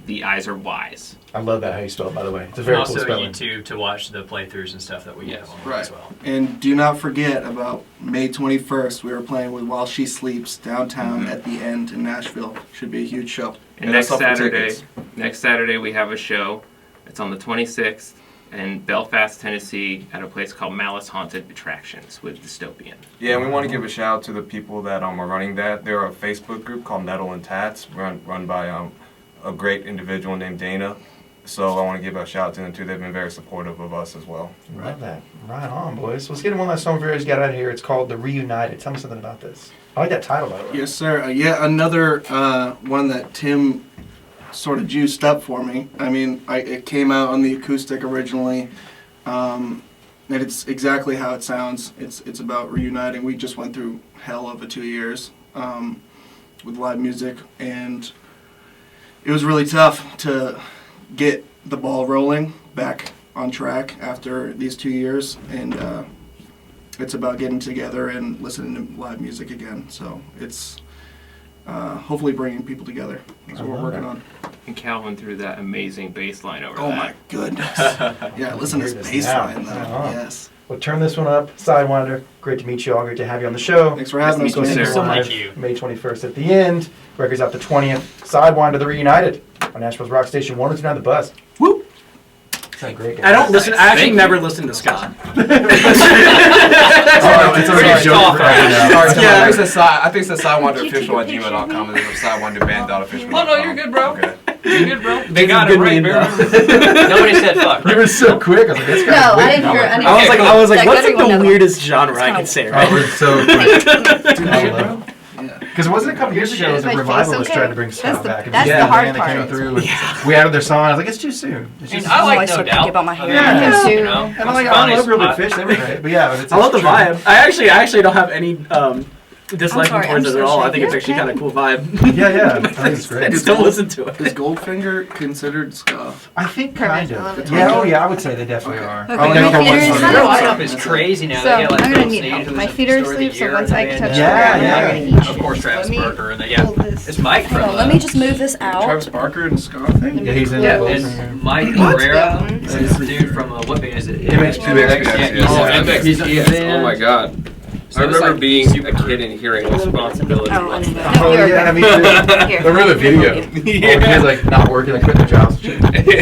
Speaker 2: The eyes are wise.
Speaker 4: I love that how you spell it, by the way. It's a
Speaker 3: And
Speaker 4: very
Speaker 3: also
Speaker 4: cool spelling.
Speaker 3: YouTube to watch the playthroughs and stuff that we have on
Speaker 5: Right.
Speaker 3: as well.
Speaker 5: And do not forget about May 21st. We were playing with While She Sleeps downtown at the End in Nashville. Should be a huge show.
Speaker 2: And
Speaker 7: Yeah,
Speaker 2: next
Speaker 7: that's up for
Speaker 2: Saturday,
Speaker 7: tickets.
Speaker 2: we have a show. It's on the 26th in Belfast, Tennessee, at a place called Malice Haunted Attractions with Dystopian.
Speaker 7: Yeah, and we want to give a shout out to the people that are running that. They're a Facebook group called Nettle and Tats, run by a great individual named Dana. So I want to give a shout out to them too. They've been very supportive of us as well.
Speaker 4: Love that. Right on, boys. So let's get one last song for you guys to get out of here. It's called The Reunited. Tell me something about this. I like that title, by the way.
Speaker 5: Yes, sir. Yet another one that Tim sort of juiced up for me. I mean, it came out on the acoustic originally, and it's exactly how it sounds. It's about reuniting. We just went through hell of a 2 years with live music, and it was really tough to get the ball rolling back on track after these 2 years, and it's about getting together and listening to live music again. So it's hopefully bringing people together. That's what we're working on.
Speaker 2: And Calvin threw that amazing bass line over
Speaker 5: Oh
Speaker 2: that.
Speaker 5: my goodness. Yeah, listen to this
Speaker 4: Hear this
Speaker 5: bass
Speaker 4: now.
Speaker 5: line though.
Speaker 4: Yeah.
Speaker 5: Yes.
Speaker 4: Well, turn this one up. Sidewinder. Great to meet you all. Great to have you on the show.
Speaker 5: Thanks for having us.
Speaker 2: Nice to meet you,
Speaker 5: man.
Speaker 2: sir.
Speaker 3: so
Speaker 4: Live
Speaker 3: much. You.
Speaker 4: May 21st at the End. Records out the 20th. Sidewinder, The Reunited on Nashville's Rock Station 102.9 The Buzz.
Speaker 1: Woo!
Speaker 4: That's great, guys.
Speaker 1: I don't listen. I actually
Speaker 3: Thank
Speaker 1: never
Speaker 3: you.
Speaker 1: listen to Scott.
Speaker 4: It's already a joke for everyone else.
Speaker 1: Yeah.
Speaker 7: I think it's the SideWinderOfficial@gmail.com and then SideWinderBand.official.
Speaker 2: Oh, no, you're good, bro.
Speaker 7: Okay.
Speaker 2: You good, bro?
Speaker 3: They got it
Speaker 1: good
Speaker 3: right,
Speaker 1: name,
Speaker 3: bro.
Speaker 1: though.
Speaker 3: Nobody said fuck.
Speaker 4: You were so quick. I was like, this
Speaker 6: No,
Speaker 4: guy's
Speaker 6: I
Speaker 4: quick.
Speaker 6: didn't hear. I didn't
Speaker 1: I was
Speaker 6: hear.
Speaker 1: like, what's
Speaker 6: Like,
Speaker 1: like
Speaker 6: everyone
Speaker 1: the
Speaker 6: knows.
Speaker 1: weirdest genre I
Speaker 6: It's
Speaker 1: could say,
Speaker 4: Oh,
Speaker 1: right?
Speaker 4: we're so quick.
Speaker 5: Dude,
Speaker 4: I love it.
Speaker 5: Yeah.
Speaker 4: Because wasn't it a couple years ago, it was a
Speaker 6: My face,
Speaker 4: revivalist
Speaker 6: okay.
Speaker 4: trying to bring ska
Speaker 6: That's the-
Speaker 4: back. It was
Speaker 6: that's
Speaker 4: a
Speaker 1: the
Speaker 6: hard
Speaker 4: band that came
Speaker 6: part.
Speaker 4: through. And we added their song. I was like, it's too soon. It's
Speaker 3: And
Speaker 4: just,
Speaker 3: I like
Speaker 6: I'm
Speaker 3: No
Speaker 6: so
Speaker 3: Doubt.
Speaker 6: picky about my hair.
Speaker 4: Yeah.
Speaker 6: Me too.
Speaker 3: You know?
Speaker 4: and I'm like, I love Real Big Fish. They were great. But yeah, it's
Speaker 1: I love the
Speaker 4: true.
Speaker 1: vibe. I actually don't have any disliking
Speaker 6: sorry,
Speaker 1: towards
Speaker 6: I'm
Speaker 1: it at
Speaker 6: so
Speaker 1: all. I
Speaker 6: shy.
Speaker 1: think it's actually
Speaker 6: Okay.
Speaker 1: kind of cool vibe.
Speaker 4: Yeah, yeah. I think it's
Speaker 1: I
Speaker 4: great.
Speaker 1: just don't listen to it.
Speaker 5: Is Goldfinger considered ska?
Speaker 4: I think
Speaker 6: Perfect,
Speaker 4: kind
Speaker 6: I love
Speaker 4: of.
Speaker 6: it.
Speaker 4: Yeah, oh yeah, I would say they definitely
Speaker 5: Okay.
Speaker 4: are.
Speaker 6: Okay,
Speaker 4: I would
Speaker 6: my
Speaker 4: never
Speaker 6: feet are
Speaker 4: one
Speaker 6: in
Speaker 4: song.
Speaker 6: front
Speaker 3: Their
Speaker 6: of
Speaker 3: lineup
Speaker 6: me.
Speaker 3: is crazy now.
Speaker 6: So,
Speaker 3: they get like
Speaker 6: I'm gonna
Speaker 3: Phil
Speaker 6: need
Speaker 3: Sneed,
Speaker 6: help.
Speaker 3: who
Speaker 6: My
Speaker 3: was
Speaker 6: feet are
Speaker 3: Story of
Speaker 6: asleep,
Speaker 3: the
Speaker 6: so
Speaker 3: Year
Speaker 6: once
Speaker 3: in
Speaker 6: I
Speaker 3: the
Speaker 6: touch
Speaker 3: band.
Speaker 6: the
Speaker 4: Yeah,
Speaker 6: ground,
Speaker 4: yeah.
Speaker 6: I'm gonna eat
Speaker 3: Of
Speaker 6: you.
Speaker 3: course, Travis
Speaker 6: Let me
Speaker 3: Barker, and yeah,
Speaker 6: hold this.
Speaker 3: it's Mike from.
Speaker 6: Hold on, let me just move this out.
Speaker 5: Travis Barker and ska thing?
Speaker 4: Yeah, he's in
Speaker 3: Yeah,
Speaker 4: the
Speaker 3: and Mike
Speaker 6: What?
Speaker 3: Herrera,
Speaker 6: Yeah.
Speaker 3: this dude from what band is it?
Speaker 4: MXPX.
Speaker 3: Yeah,
Speaker 2: Oh,
Speaker 3: MXPX.
Speaker 2: MXPX. Oh my god.
Speaker 3: So
Speaker 2: I
Speaker 3: it's
Speaker 2: remember
Speaker 3: like
Speaker 2: being
Speaker 3: super
Speaker 2: a kid and hearing responsibility.
Speaker 6: Oh, I didn't know.
Speaker 4: Oh
Speaker 6: Here,
Speaker 4: yeah, me too.
Speaker 6: Here.
Speaker 4: I remember the video.
Speaker 6: Here.
Speaker 4: All the kids like not working, like quitting their jobs.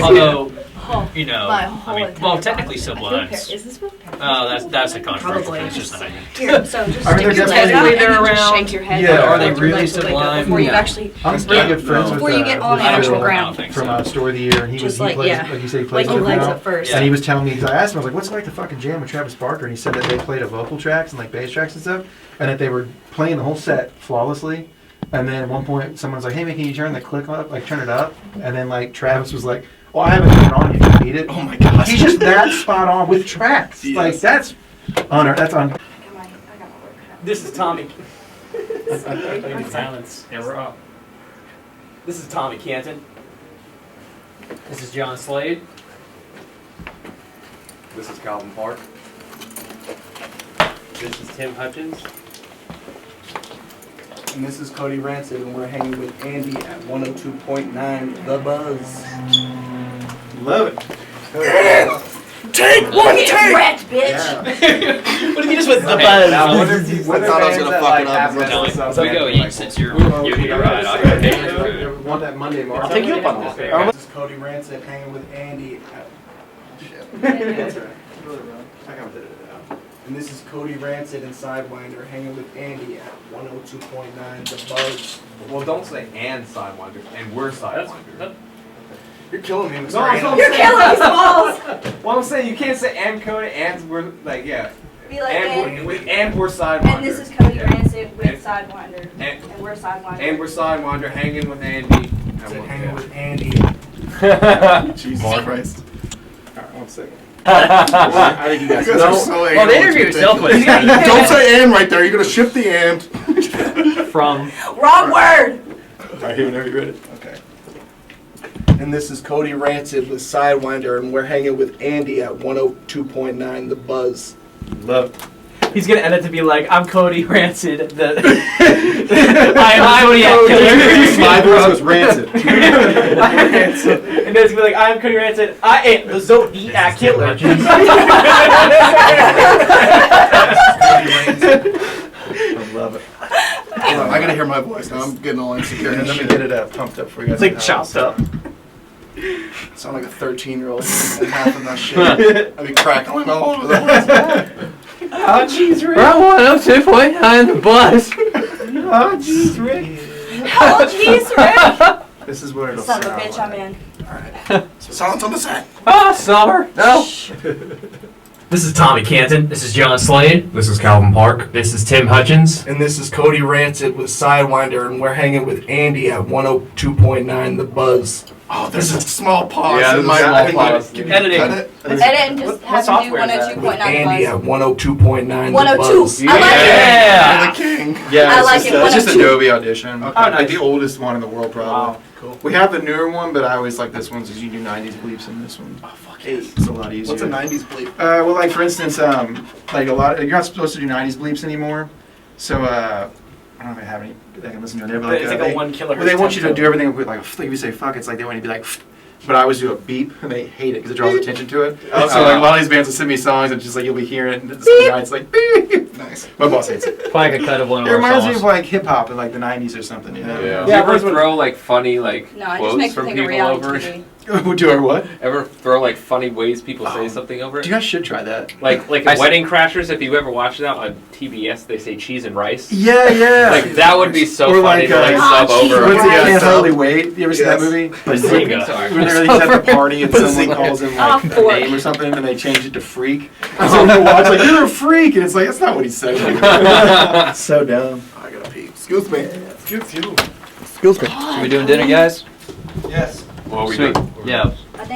Speaker 3: Although, you know,
Speaker 6: My
Speaker 3: I
Speaker 6: whole
Speaker 3: mean,
Speaker 6: entire
Speaker 3: well,
Speaker 6: body.
Speaker 3: technically
Speaker 6: I feel
Speaker 3: Sublimes.
Speaker 6: Is this one?
Speaker 3: Oh, that's a controversial
Speaker 6: Probably.
Speaker 3: thing. It's just an idea.
Speaker 6: Here, so just
Speaker 4: I mean,
Speaker 6: stick
Speaker 4: they're
Speaker 6: your leg
Speaker 4: definitely-
Speaker 6: out and
Speaker 3: they're
Speaker 6: you just
Speaker 3: around.
Speaker 6: shake your head.
Speaker 4: Yeah.
Speaker 6: back
Speaker 4: Are they
Speaker 6: and
Speaker 3: really
Speaker 6: your legs will wake up
Speaker 3: Sublime?
Speaker 6: Before you've
Speaker 1: Yeah.
Speaker 6: actually
Speaker 4: I'm pretty good friends with
Speaker 6: Before you get on
Speaker 4: with
Speaker 6: the actual
Speaker 4: Phil
Speaker 6: ground.
Speaker 4: from Story of the Year, and he
Speaker 6: Just
Speaker 4: was
Speaker 6: like,
Speaker 4: plays,
Speaker 6: yeah.
Speaker 4: like you said, he
Speaker 6: like
Speaker 4: plays
Speaker 6: your
Speaker 4: with
Speaker 6: legs
Speaker 4: now.
Speaker 6: up first.
Speaker 4: And he was telling me, because I asked him, I was like, what's it like to fucking jam with Travis Barker? And he said that they played a vocal tracks and like bass tracks and stuff, and that they were playing the whole set flawlessly. And then at one point, someone's like, hey man, can you turn the click up, like turn it up? And then like Travis was like, well, I haven't turned it on, you can beat it.
Speaker 5: Oh my gosh.
Speaker 4: He's just that spot on with tracks.
Speaker 5: Yes.
Speaker 4: Like that's on. That's on.
Speaker 6: I got my work cut out.
Speaker 1: This is Tommy. Silence.
Speaker 3: Yeah, we're up.
Speaker 1: This is Tommy Canton.
Speaker 3: This is John Slade.
Speaker 7: This is Calvin Park.
Speaker 2: This is Tim Hutchins.
Speaker 5: And this is Cody Rancid, and we're hanging with Andy at 102.9 The Buzz.
Speaker 4: Love it.
Speaker 5: Take one, take!
Speaker 6: Wrecked, bitch.
Speaker 1: What if you just went the
Speaker 3: Okay,
Speaker 1: buzz?
Speaker 3: now,
Speaker 5: I thought I was gonna fuck it up.
Speaker 3: So go eat since you're right. I'll go take your food.
Speaker 4: Want that Monday mark?
Speaker 1: I'll take you up on this.
Speaker 5: This is Cody Rancid hanging with Andy at... Shit. And this is Cody Rancid and Sydewynder hanging with Andy at 102.9 The Buzz.
Speaker 7: Well, don't say and Sidewinder, and we're Sidewinder.
Speaker 5: You're killing me, Mr.
Speaker 7: No, I'm
Speaker 5: Andy.
Speaker 6: You're killing these balls.
Speaker 7: Well, I'm saying you can't say and Cody, and we're like, yeah.
Speaker 6: Be like,
Speaker 7: And we're Sidewinder.
Speaker 6: and this is Cody
Speaker 7: Yeah.
Speaker 6: Rancid with
Speaker 7: And-
Speaker 6: Sydewinder.
Speaker 7: and-
Speaker 6: And we're Sydewinder.
Speaker 7: And we're Sidewinder hanging with Andy.
Speaker 5: Said hanging with Andy. Jesus Christ.
Speaker 4: Alright, 1 second. I think you guys.
Speaker 5: You guys are so
Speaker 3: Well, the
Speaker 5: anal,
Speaker 3: interview
Speaker 5: it's
Speaker 3: itself was
Speaker 5: ridiculous. Don't say and right there. You're going to shift the and.
Speaker 3: from.
Speaker 6: Wrong word.
Speaker 4: Alright, here whenever you're ready.
Speaker 5: Okay. And this is Cody Rancid with Sydewinder, and we're hanging with Andy at 102.9 The Buzz.
Speaker 4: Love it.
Speaker 1: He's gonna edit to be like, I'm Cody Rancid. The
Speaker 3: I am Zodiac Killer.
Speaker 4: My voice was rancid.
Speaker 1: And then it's gonna be like, I'm Cody Rancid. I am the Zodiac Killer.
Speaker 4: I love it.
Speaker 5: Hold on, I gotta hear my voice now. I'm getting all insecure.
Speaker 4: Let me get it pumped up for you guys.
Speaker 1: It's like chopped up.
Speaker 5: Sound like a 13-year-old and half of that shit. I'd be crackling all over the place.
Speaker 1: Oh, jeez, Rick.
Speaker 2: Round 102.9 the bus.
Speaker 1: Oh, jeez, Rick.
Speaker 6: Oh, jeez, Rick.
Speaker 4: This is what it'll
Speaker 6: Son of
Speaker 4: sound
Speaker 6: a bitch,
Speaker 4: like.
Speaker 6: I'm in.
Speaker 5: Alright. Silence on the set.
Speaker 2: Ah, summer. No.
Speaker 3: This is Tommy Canton. This is John Slade.
Speaker 8: This is Calvin Park.
Speaker 3: This is Tim Hutchins.
Speaker 5: And this is Cody Rancid with Sydewynder, and we're hanging with Andy at 102.9 The Buzz. Oh, there's a small pause
Speaker 7: Yeah,
Speaker 5: in
Speaker 7: there's
Speaker 5: my
Speaker 7: a small pause.
Speaker 5: Can you
Speaker 1: Editing.
Speaker 5: cut it?
Speaker 6: Edit and just
Speaker 1: What
Speaker 6: have to do
Speaker 1: software is that?
Speaker 6: 102.9
Speaker 5: With Andy
Speaker 6: Buzz.
Speaker 5: at 102.9 The
Speaker 6: 102.
Speaker 5: Buzz.
Speaker 6: I like it.
Speaker 3: Yeah.
Speaker 5: You're the king.
Speaker 4: Yeah,
Speaker 6: I
Speaker 4: it's
Speaker 6: like
Speaker 4: just,
Speaker 6: it.
Speaker 4: it's just
Speaker 6: 102.
Speaker 4: Adobe Audition.
Speaker 5: Okay.
Speaker 1: Oh,
Speaker 4: Like
Speaker 1: nice.
Speaker 4: the oldest one in the world, probably.
Speaker 1: Wow, cool.
Speaker 4: We have the newer one, but I always like this one because you do 90s bleeps in this one.
Speaker 5: Oh, fuck
Speaker 4: It's a lot easier.
Speaker 5: What's a 90s bleep?
Speaker 4: Well, like for instance, like a lot, you're not supposed to do 90s bleeps anymore. So, I don't know if I have any that I can listen to it, but
Speaker 1: It's like a
Speaker 4: they,
Speaker 1: 1 kilohertz.
Speaker 4: well, they want you to
Speaker 1: tempo.
Speaker 4: do everything with like, if you say fuck, it's like they want you to be like, but I always do a beep, and they hate it because it draws attention to it.
Speaker 7: Oh.
Speaker 4: So like a lot of these bands will send me songs, and just like you'll be hearing it, and it's like beep.
Speaker 5: Nice.
Speaker 4: My boss hates it.
Speaker 3: Probably like a cut of one
Speaker 4: It
Speaker 3: of our
Speaker 4: reminds me
Speaker 3: songs.
Speaker 4: of like hip hop in like the 90s or something, you know?
Speaker 7: Yeah.
Speaker 2: Do you ever throw like funny like
Speaker 6: No, it just
Speaker 2: quotes
Speaker 6: makes me
Speaker 2: from
Speaker 6: think of
Speaker 2: people
Speaker 6: reality
Speaker 2: over it?
Speaker 6: TV.
Speaker 4: Who do our what?
Speaker 2: Ever throw like funny ways people say something over it?
Speaker 4: You guys should try that.
Speaker 2: Like
Speaker 4: I
Speaker 2: in Wedding Crashers, if you ever watch that on TBS, they say cheese and rice.
Speaker 4: Yeah, yeah.
Speaker 2: Like that would be so
Speaker 4: Or
Speaker 2: funny
Speaker 4: like,
Speaker 2: to like
Speaker 6: Ah,
Speaker 2: sub
Speaker 6: cheese
Speaker 2: over.
Speaker 6: and
Speaker 4: What's it?
Speaker 6: rice.
Speaker 4: Can't Hardly Wait. You ever seen that
Speaker 5: Yes.
Speaker 4: movie?
Speaker 3: Bazinga.
Speaker 4: When they're at the party and someone
Speaker 5: Bazinga.
Speaker 4: calls him
Speaker 6: Ah,
Speaker 4: like a
Speaker 6: fork.
Speaker 4: name or something, and they change it to freak. And so they watch like, you're a freak, and it's like that's not what he said. So dumb.
Speaker 5: I gotta pee. Excuse me.
Speaker 7: Excuse you.
Speaker 5: Excuse me.
Speaker 3: Are we doing dinner, guys?
Speaker 4: Yes.
Speaker 7: Well, we
Speaker 3: Sweet.
Speaker 7: done.
Speaker 3: Yeah.